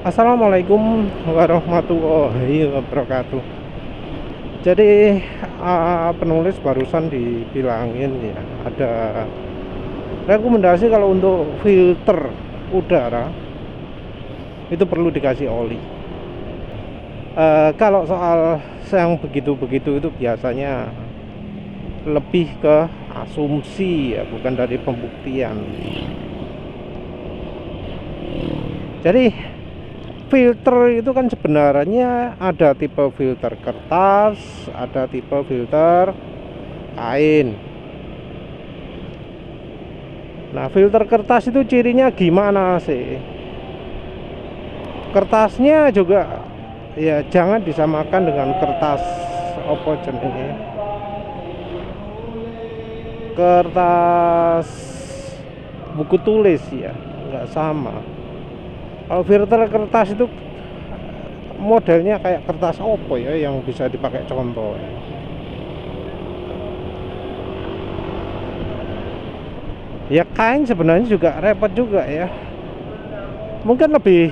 Assalamualaikum warahmatullahi wabarakatuh. Jadi penulis barusan dibilangin ya, ada rekomendasi kalau untuk filter udara itu perlu dikasih oli. Kalau soal yang begitu-begitu itu biasanya lebih ke asumsi ya, bukan dari pembuktian. Jadi filter itu kan sebenarnya ada tipe filter kertas, ada tipe filter kain. Nah, filter kertas itu cirinya gimana sih? Kertasnya juga ya jangan disamakan dengan kertas apa jenenge? Kertas buku tulis ya, nggak sama. Kalau filter kertas itu modelnya kayak kertas opo ya yang bisa dipakai contoh ya. Ya kain sebenarnya juga repot juga ya. Mungkin lebih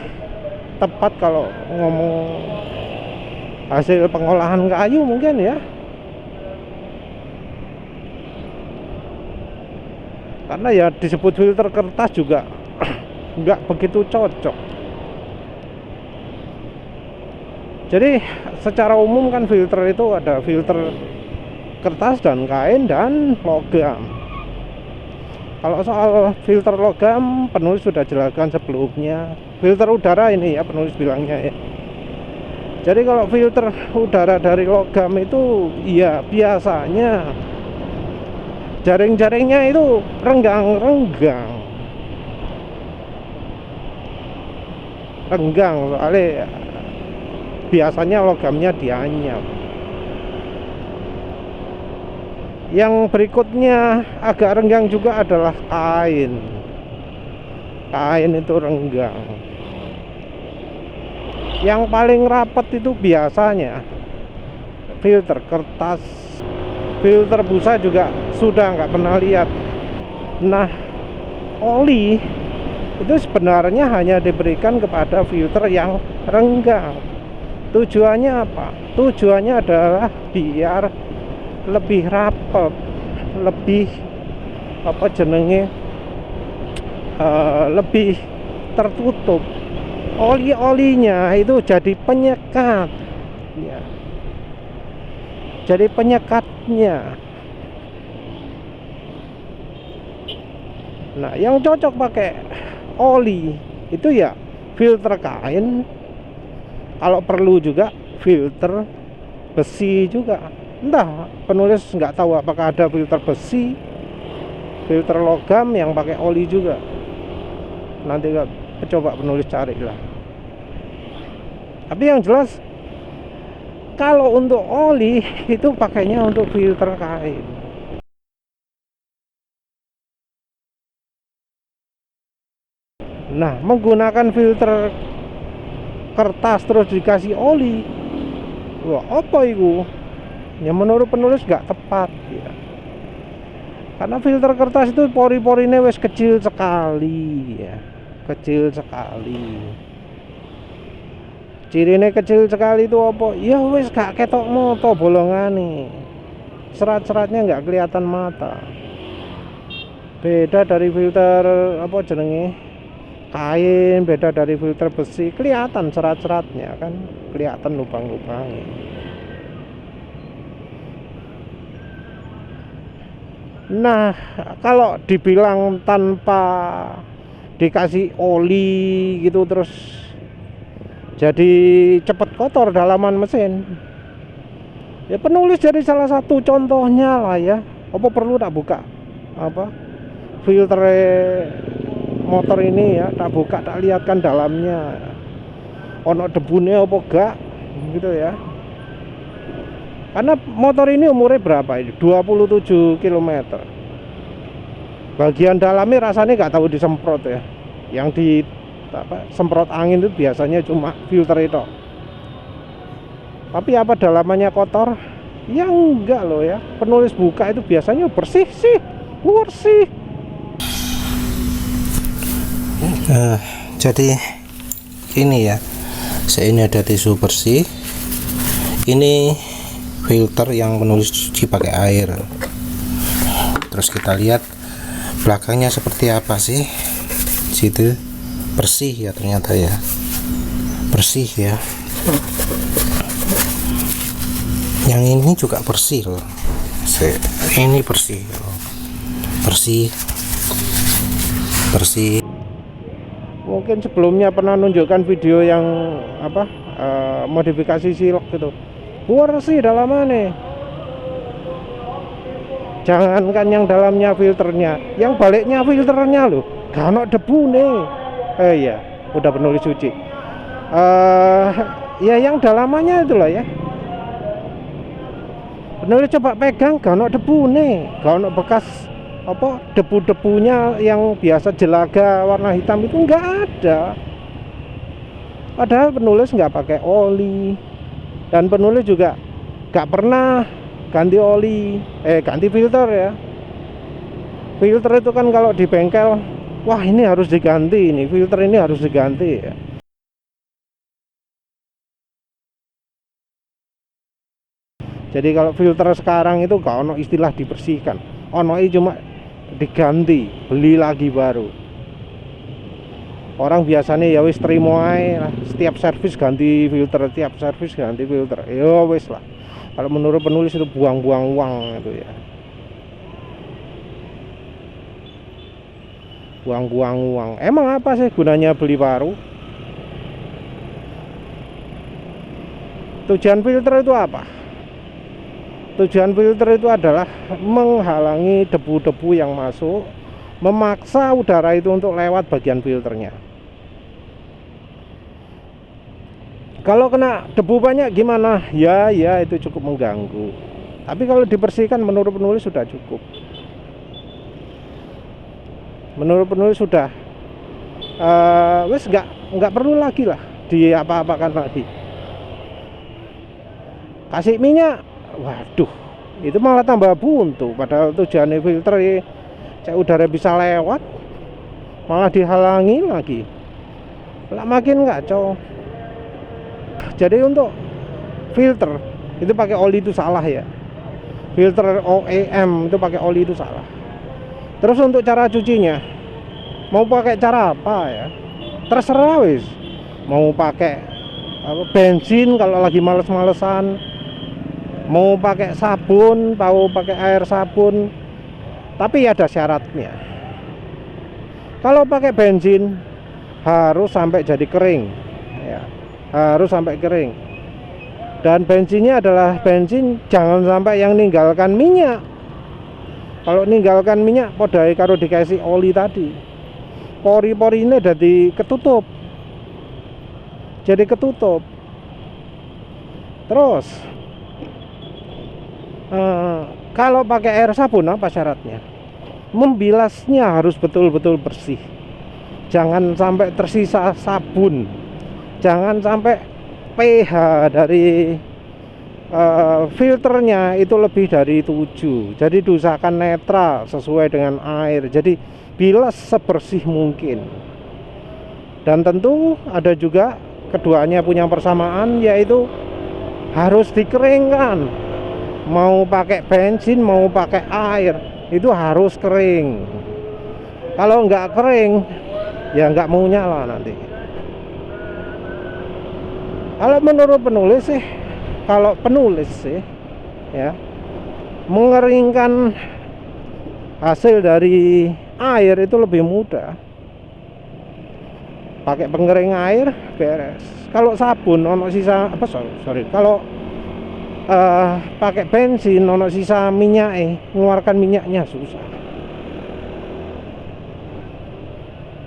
tepat kalau ngomong hasil pengolahan kayu mungkin ya. Karena ya disebut filter kertas juga nggak begitu cocok. Jadi secara umum kan filter itu ada filter kertas dan kain dan logam. Kalau soal filter logam penulis sudah jelaskan sebelumnya. Filter udara ini ya penulis bilangnya ya. Jadi kalau filter udara dari logam itu ya biasanya jaring-jaringnya itu renggang soalnya biasanya logamnya dianyam. Yang berikutnya agak renggang juga adalah kain itu renggang. Yang paling rapat itu biasanya filter kertas, filter busa juga sudah nggak pernah lihat. Nah, oli itu sebenarnya hanya diberikan kepada filter yang renggang. Tujuannya apa? Tujuannya adalah biar lebih rapat, lebih apa jenenge lebih tertutup. Oli-olinya itu jadi penyekat ya. Jadi penyekatnya. Nah, yang cocok pakai oli itu ya filter kain, kalau perlu juga filter besi juga. Entah penulis nggak tahu apakah ada filter besi, filter logam yang pakai oli juga. Nanti coba penulis cari lah. Tapi yang jelas kalau untuk oli itu pakainya untuk filter kain. Nah, menggunakan filter kertas terus dikasih oli, wah apa itu? Ya menurut penulis nggak tepat ya. Karena filter kertas itu pori-porinya wes kecil sekali ya, kecil sekali. Cirinya kecil sekali itu apa? Ya wes gak ketok moto bolongane, serat-seratnya nggak kelihatan mata. Beda dari filter apa jenenge kain, beda dari filter besi, kelihatan serat-seratnya kan, kelihatan lubang-lubangnya. Nah, kalau dibilang tanpa dikasih oli gitu terus jadi cepat kotor dalaman mesin, ya penulis jadi salah satu contohnya lah ya. Apa perlu tak buka apa filter motor ini ya, tak buka tak lihatkan dalamnya ono debunya apa enggak gitu ya. Karena motor ini umurnya berapa ini? 27 km. Bagian dalamnya rasanya nggak tahu disemprot ya. Yang di semprot angin itu biasanya cuma filter itu. Tapi apa dalamannya kotor? Ya enggak loh ya. Penulis buka itu biasanya bersih sih, bersih. Jadi ini ya. Saya ini ada tisu bersih. Ini filter yang penulis cuci pakai air. Terus kita lihat belakangnya seperti apa sih. Situ bersih ya, ternyata ya, bersih ya. Yang ini juga bersih loh. Ini bersih loh. bersih. Mungkin sebelumnya pernah nunjukkan video yang modifikasi silok gitu, bersih dalamannya. Jangankan yang dalamnya filternya, yang baliknya filternya loh, gak ada debu nih. Iya, udah penulis cuci. Ya yang dalamannya itu loh ya. Penulis coba pegang, gak ada debu nih, gak ada bekas debu-debunya yang biasa jelaga warna hitam itu nggak ada. Padahal penulis nggak pakai oli, dan penulis juga nggak pernah ganti oli, ganti filter ya. Filter itu kan kalau di bengkel, wah ini harus diganti, ini filter ini harus diganti ya. Jadi kalau filter sekarang itu gak ono istilah dibersihkan, ono cuma diganti, beli lagi baru. Orang biasanya ya wis terima ae lah, setiap servis ganti filter, setiap servis ganti filter. Ya wis lah. Kalau menurut penulis itu buang-buang uang itu ya. Buang-buang uang. Emang apa sih gunanya beli baru? Tujuan filter itu apa? Tujuan filter itu adalah menghalangi debu-debu yang masuk, memaksa udara itu untuk lewat bagian filternya. Kalau kena debu banyak gimana? Ya itu cukup mengganggu. Tapi kalau dibersihkan menurut penulis sudah cukup. Menurut penulis sudah wes nggak perlu lagi lah di apa-apakan lagi. Kasih minyak, waduh, itu malah tambah buntu. Padahal tujuannya filter cek udara bisa lewat, malah dihalangi lagi. Lah makin kacau. Jadi untuk filter itu pakai oli itu salah ya. Filter OEM itu pakai oli itu salah. Terus untuk cara cucinya, mau pakai cara apa ya? Terserah wis. Mau pakai bensin kalau lagi males-malesan, mau pakai sabun, mau pakai air sabun, tapi ada syaratnya. Kalau pakai bensin harus sampai jadi kering ya, harus sampai kering. Dan bensinnya adalah bensin jangan sampai yang ninggalkan minyak. Kalau ninggalkan minyak podai karo dikasih oli tadi, pori-pori ini jadi ketutup. Terus kalau pakai air sabun apa syaratnya? Membilasnya harus betul-betul bersih. Jangan sampai tersisa sabun. Jangan sampai pH dari filternya itu lebih dari 7. Jadi diusahakan netral sesuai dengan air. Jadi bilas sebersih mungkin. Dan tentu ada juga keduanya punya persamaan, yaitu harus dikeringkan. Mau pakai bensin, mau pakai air, itu harus kering. Kalau nggak kering, ya nggak mau nyala nanti. Kalau menurut penulis sih, ya, mengeringkan hasil dari air itu lebih mudah. Pakai pengering air beres. Kalau sabun ono sisa kalau pakai bensin ono sisa minyak, mengeluarkan minyaknya susah.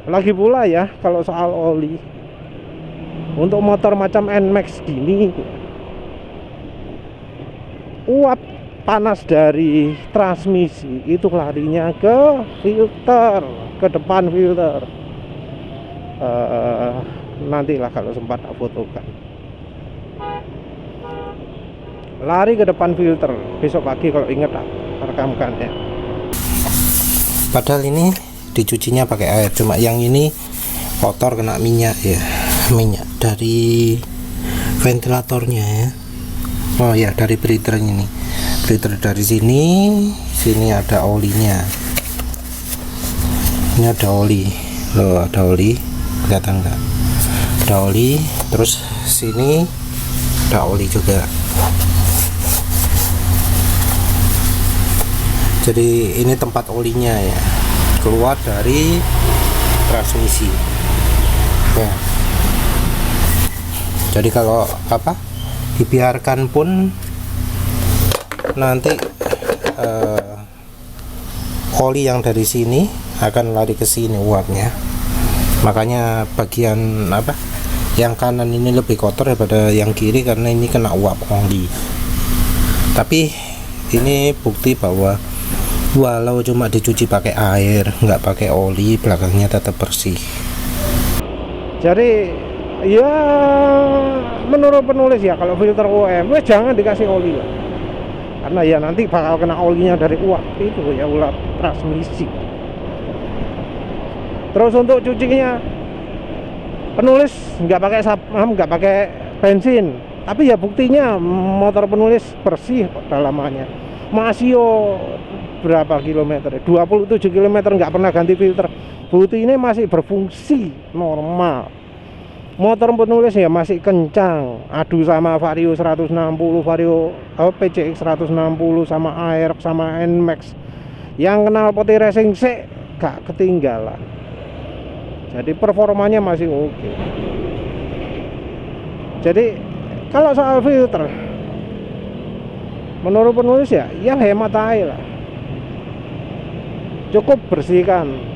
Lagi pula ya kalau soal oli, untuk motor macam NMAX gini, uap panas dari transmisi itu larinya ke filter, ke depan filter. Nantilah kalau sempat tak fotokan. Lari ke depan filter besok pagi kalau inget tak rekamkan ya. Padahal ini dicucinya pakai air, cuma yang ini kotor kena minyak ya. minyak dari ventilatornya ya. Oh ya, dari breather ini. Breather dari sini ada olinya. Ini ada oli. Loh, ada oli. Kelihatan enggak? Ada oli, terus sini ada oli juga. Jadi ini tempat olinya ya, keluar dari transmisi ya. Jadi kalau dibiarkan pun nanti oli yang dari sini akan lari ke sini uapnya. Makanya bagian yang kanan ini lebih kotor daripada yang kiri karena ini kena uap oli. Tapi ini bukti bahwa walau cuma dicuci pakai air, nggak pakai oli, belakangnya tetap bersih. Jadi ya menurut penulis ya, kalau filter UM jangan dikasih oli lah, karena ya nanti bakal kena olinya dari uap itu ya, uap transmisi. Terus untuk cucinya penulis nggak pakai bensin, tapi ya buktinya motor penulis bersih dalamannya. Masih berapa kilometer? 27 km nggak pernah ganti filter. Bukti ini masih berfungsi normal. Motor penulis ya masih kencang. Adu sama Vario 160, Vario PCX 160 sama Aerox sama Nmax. Yang kenal poti racing sih gak ketinggalan. Jadi performanya masih oke. Jadi kalau soal filter, menurut penulis ya hemat aja lah. Cukup bersihkan.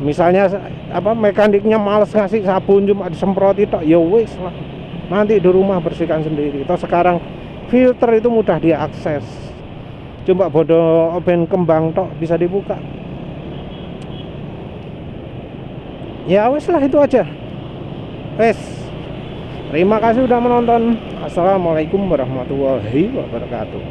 Misalnya mekaniknya males ngasih sabun, cuma disemprot itu ya wis lah. Nanti di rumah bersihkan sendiri. Toh sekarang filter itu mudah diakses. Cuma bodoh open kembang tok bisa dibuka. Ya wis lah, itu aja. Wes. Terima kasih sudah menonton. Assalamualaikum warahmatullahi wabarakatuh.